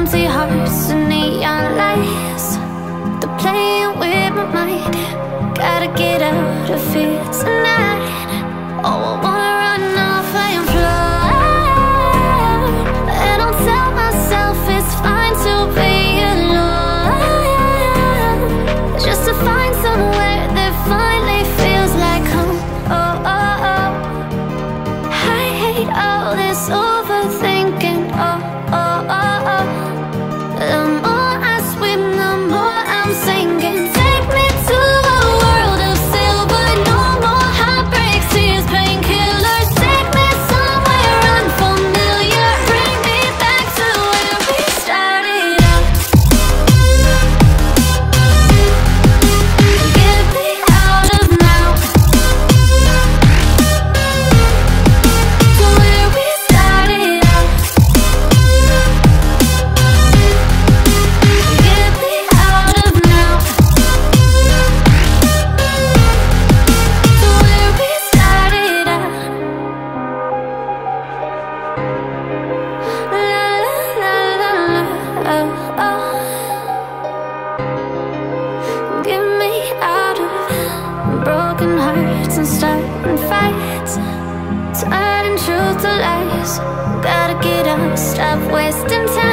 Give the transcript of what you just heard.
empty hearts and neon lights. They're playing with my mind. Gotta get out of here tonight. Oh, I wanna run off and fly. And I'll tell myself it's fine to be alone, just to find somewhere that finally feels like home. Oh, oh, oh. I hate all this overthinking. Oh, oh, oh, oh. The more I swim, the more I'm sinking. Take me to a world of silver. No more heartbreaks, tears, painkillers. Take me somewhere unfamiliar. Bring me back to where we started out. Get me out of now, to where we started out. Get me out of now, to where we started out. La la la la la, oh, oh. Get me out of broken hearts and starting fights, turning truth to lies. Gotta get up, stop wasting time.